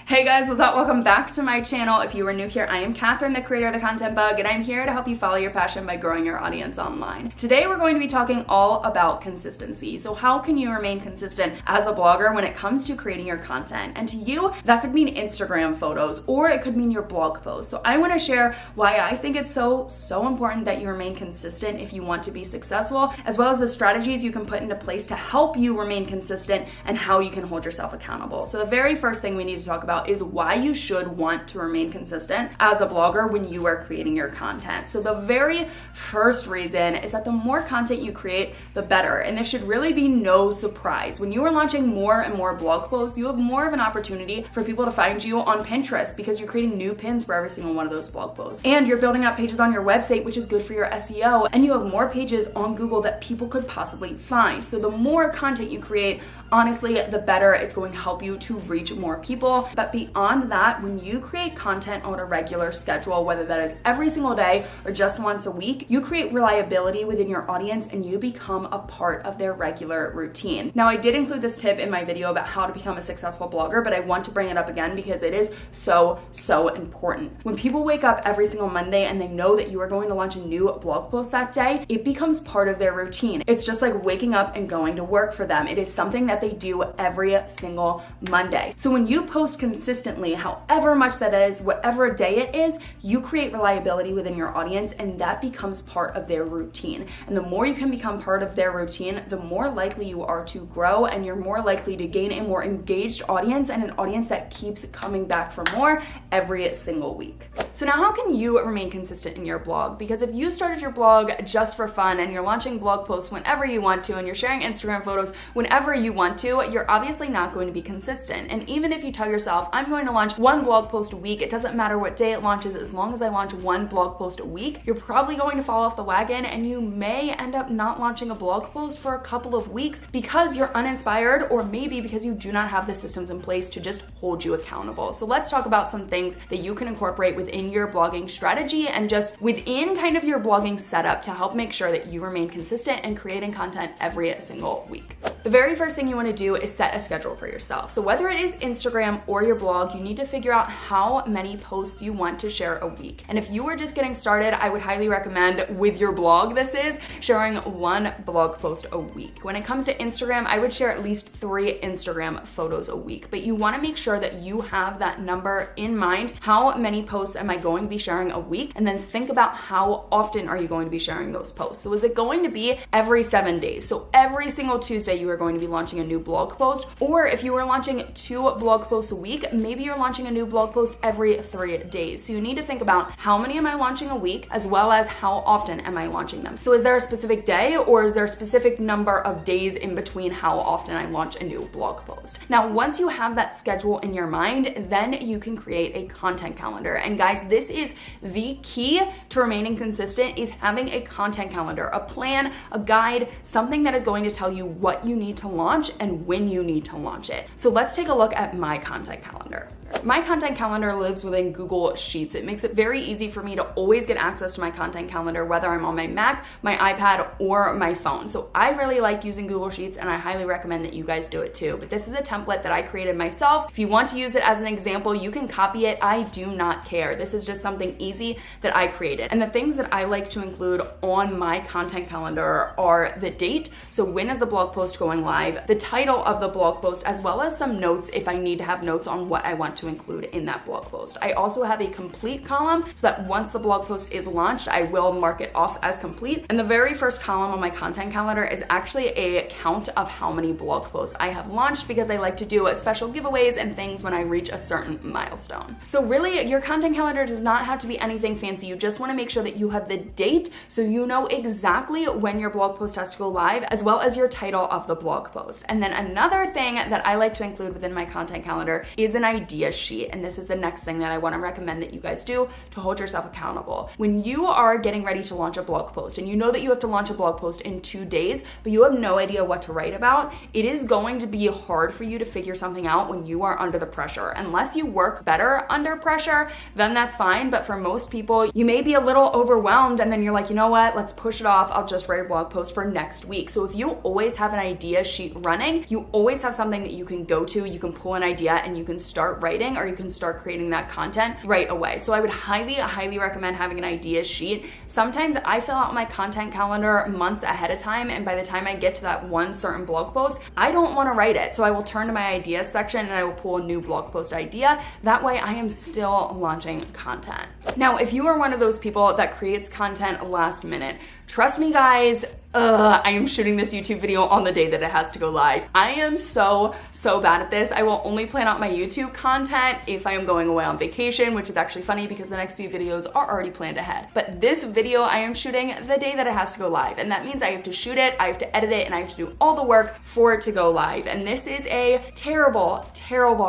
Hey guys, what's up? Welcome back to my channel. If you are new here, I am Catherine, the creator of The Content Bug, and I'm here to help you follow your passion by growing your audience online. Today, we're going to be talking all about consistency. So how can you remain consistent as a blogger when it comes to creating your content? And to you, that could mean Instagram photos, or it could mean your blog posts. So I want to share why I think it's so important that you remain consistent if you want to be successful, as well as the strategies you can put into place to help you remain consistent and how you can hold yourself accountable. So the very first thing we need to talk about is why you should want to remain consistent as a blogger when you are creating your content. So the very first reason is that the more content you create, the better. And this should really be no surprise. When you are launching more and more blog posts, you have more of an opportunity for people to find you on Pinterest because you're creating new pins for every single one of those blog posts. And you're building out pages on your website, which is good for your SEO. And you have more pages on Google that people could possibly find. So the more content you create, honestly, the better it's going to help you to reach more people. But beyond that, when you create content on a regular schedule, whether that is every single day or just once a week, you create reliability within your audience and you become a part of their regular routine. Now, I did include this tip in my video about how to become a successful blogger, but I want to bring it up again because it is so important. When people wake up every single Monday and they know that you are going to launch a new blog post that day, it becomes part of their routine. It's just like waking up and going to work for them. It is something that they do every single Monday. So when you post consistently, however much that is, whatever day it is, you create reliability within your audience and that becomes part of their routine. And the more you can become part of their routine, the more likely you are to grow and you're more likely to gain a more engaged audience and an audience that keeps coming back for more every single week. So now how can you remain consistent in your blog? Because if you started your blog just for fun and you're launching blog posts whenever you want to and you're sharing Instagram photos whenever you want to, you're obviously not going to be consistent. And even if you tell yourself, I'm going to launch one blog post a week, it doesn't matter what day it launches, as long as I launch one blog post a week, you're probably going to fall off the wagon and you may end up not launching a blog post for a couple of weeks because you're uninspired or maybe because you do not have the systems in place to just hold you accountable. So let's talk about some things that you can incorporate within your blogging strategy and just within kind of your blogging setup to help make sure that you remain consistent and creating content every single week. The very first thing you want to do is set a schedule for yourself. So whether it is Instagram or your blog, you need to figure out how many posts you want to share a week. And if you are just getting started, I would highly recommend with your blog, this is sharing one blog post a week. When it comes to Instagram, I would share at least 3 Instagram photos a week, but you want to make sure that you have that number in mind. How many posts am I going to be sharing a week? And then think about how often are you going to be sharing those posts. So is it going to be every 7 days? So every single Tuesday you are going to be launching a new blog post, or if you are launching 2 blog posts a week, maybe you're launching a new blog post every 3 days. So you need to think about how many am I launching a week, as well as how often am I launching them. So is there a specific day or is there a specific number of days in between how often I launch a new blog post? Now, once you have that schedule in your mind, then you can create a content calendar. And guys, this is the key to remaining consistent, is having a content calendar, a plan, a guide, something that is going to tell you what you need to launch and when you need to launch it. So let's take a look at my content calendar. My content calendar lives within Google Sheets. It makes it very easy for me to always get access to my content calendar, whether I'm on my Mac, my iPad, or my phone. So I really like using Google Sheets and I highly recommend that you guys do it too. But this is a template that I created myself. If you want to use it as an example, you can copy it. I do not care. This is just something easy that I created. And the things that I like to include on my content calendar are the date. So when is the blog post going live? The title of the blog post, as well as some notes if I need to have notes on what I want to include in that blog post. I also have a complete column so that once the blog post is launched, I will mark it off as complete. And the very first column on my content calendar is actually a count of how many blog posts I have launched, because I like to do special giveaways and things when I reach a certain milestone. So really, your content calendar does not have to be anything fancy. You just want to make sure that you have the date so you know exactly when your blog post has to go live, as well as your title of the blog post. And then another thing that I like to include within my content calendar is an idea sheet. And this is the next thing that I want to recommend that you guys do to hold yourself accountable. When you are getting ready to launch a blog post and you know that you have to launch a blog post in 2 days, but you have no idea what to write about, it is going to be hard for you to figure something out when you are under the pressure. Unless you work better under pressure, then that's fine. But for most people, you may be a little overwhelmed and then you're like, you know what, let's push it off. I'll just write a blog post for next week. So if you always have an idea sheet running, you always have something that you can go to, you can pull an idea and you can start writing, or you can start creating that content right away. So I would highly recommend having an idea sheet. Sometimes I fill out my content calendar months ahead of time, and by the time I get to that one certain blog post, I don't want to write it. So I will turn to my ideas section and I will pull a new blog post idea. That way I am still launching content. Now, if you are one of those people that creates content last minute, trust me guys, I am shooting this YouTube video on the day that it has to go live. I am so bad at this. I will only plan out my YouTube content if I am going away on vacation, which is actually funny because the next few videos are already planned ahead. But this video I am shooting the day that it has to go live. And that means I have to shoot it, I have to edit it, and I have to do all the work for it to go live. And this is a terrible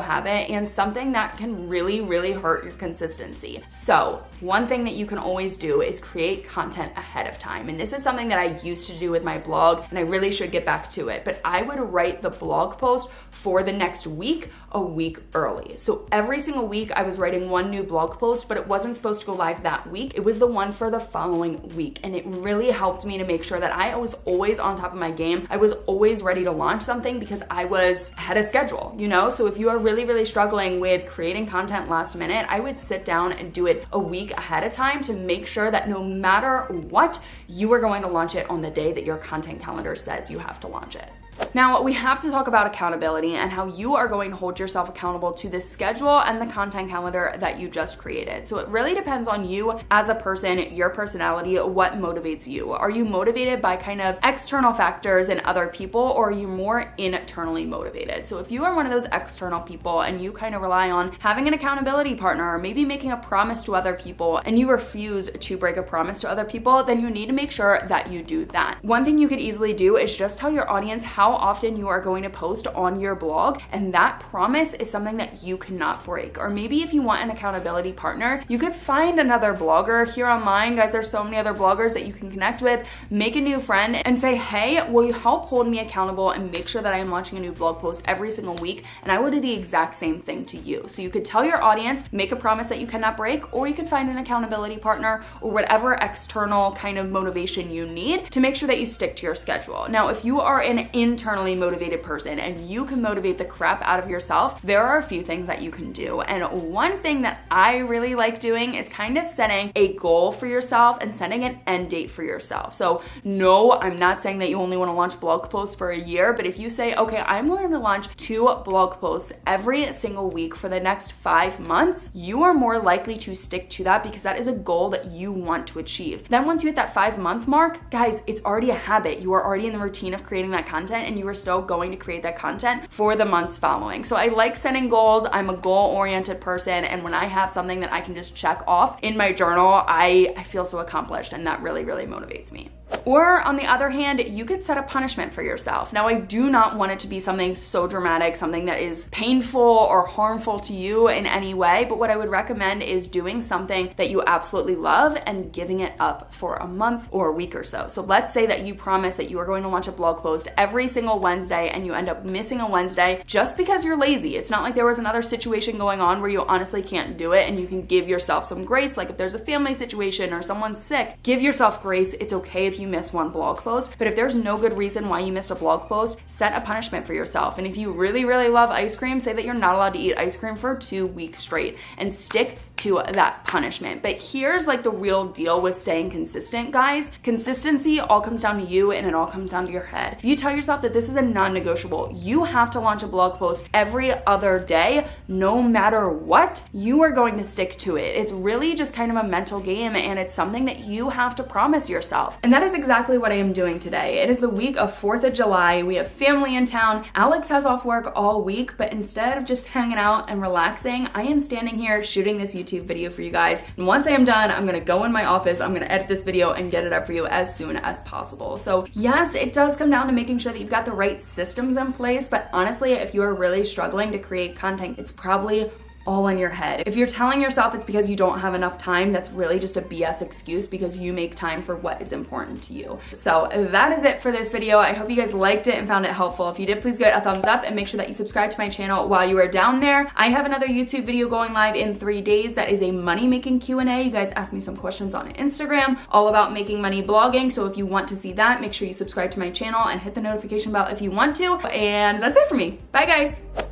habit and something that can really hurt your consistency. So one thing that you can always do is create content ahead of time. And this is something that I used to do with my blog, and I really should get back to it. But I would write the blog post for the next week a week early. So every single week I was writing one new blog post, but it wasn't supposed to go live that week. It was the one for the following week. And it really helped me to make sure that I was always on top of my game. I was always ready to launch something because I was ahead of schedule, you know? So if you are really struggling with creating content last minute, I would sit down and do it a week ahead of time to make sure that no matter what, you are going to launch it on the day that your content calendar says you have to launch it. Now, we have to talk about accountability and how you are going to hold yourself accountable to the schedule and the content calendar that you just created. So it really depends on you as a person, your personality, what motivates you. Are you motivated by kind of external factors and other people, or are you more internally motivated? So if you are one of those external people and you kind of rely on having an accountability partner or maybe making a promise to other people and you refuse to break a promise to other people, then you need to make sure that you do that. One thing you could easily do is just tell your audience how often you are going to post on your blog, and that promise is something that you cannot break. Or maybe if you want an accountability partner, you could find another blogger here online. Guys, there's so many other bloggers that you can connect with. Make a new friend and say, hey, will you help hold me accountable and make sure that I am launching a new blog post every single week? And I will do the exact same thing to you. So you could tell your audience, make a promise that you cannot break, or you could find an accountability partner or whatever external kind of motivation you need to make sure that you stick to your schedule. Now, if you are an internally motivated person and you can motivate the crap out of yourself, there are a few things that you can do. And one thing that I really like doing is kind of setting a goal for yourself and setting an end date for yourself. So no, I'm not saying that you only want to launch blog posts for a year, but if you say, okay, I'm going to launch 2 blog posts every single week for the next 5 months, you are more likely to stick to that because that is a goal that you want to achieve. Then once you hit that 5-month mark, guys, it's already a habit. You are already in the routine of creating that content, and you are still going to create that content for the months following. So I like setting goals. I'm a goal-oriented person, and when I have something that I can just check off in my journal, I feel so accomplished, and that really motivates me. Or on the other hand, you could set a punishment for yourself. Now, I do not want it to be something so dramatic, something that is painful or harmful to you in any way, but what I would recommend is doing something that you absolutely love and giving it up for a month or a week or so. So let's say that you promise that you are going to launch a blog post every single Wednesday and you end up missing a Wednesday just because you're lazy. It's not like there was another situation going on where you honestly can't do it and you can give yourself some grace. Like if there's a family situation or someone's sick, give yourself grace. It's okay if you miss one blog post, but if there's no good reason why you missed a blog post, set a punishment for yourself. And if you really love ice cream, say that you're not allowed to eat ice cream for 2 weeks straight and stick to that punishment. But here's like the real deal with staying consistent, guys. Consistency all comes down to you, and it all comes down to your head. If you tell yourself that this is a non-negotiable, you have to launch a blog post every other day, no matter what, you are going to stick to it. It's really just kind of a mental game, and it's something that you have to promise yourself. And that is exactly what I am doing today. It is the week of 4th of July. We have family in town. Alex has off work all week, but instead of just hanging out and relaxing, I am standing here shooting this YouTube video for you guys. And once I am done, I'm gonna go in my office, I'm gonna edit this video and get it up for you as soon as possible. So yes, it does come down to making sure that you've got the right systems in place, but honestly, if you are really struggling to create content, it's probably all in your head. If you're telling yourself it's because you don't have enough time, that's really just a BS excuse because you make time for what is important to you. So that is it for this video. I hope you guys liked it and found it helpful. If you did, please give it a thumbs up and make sure that you subscribe to my channel while you are down there. I have another YouTube video going live in 3 days that is a money-making Q&A. You guys asked me some questions on Instagram all about making money blogging. So if you want to see that, make sure you subscribe to my channel and hit the notification bell if you want to. And that's it for me. Bye guys.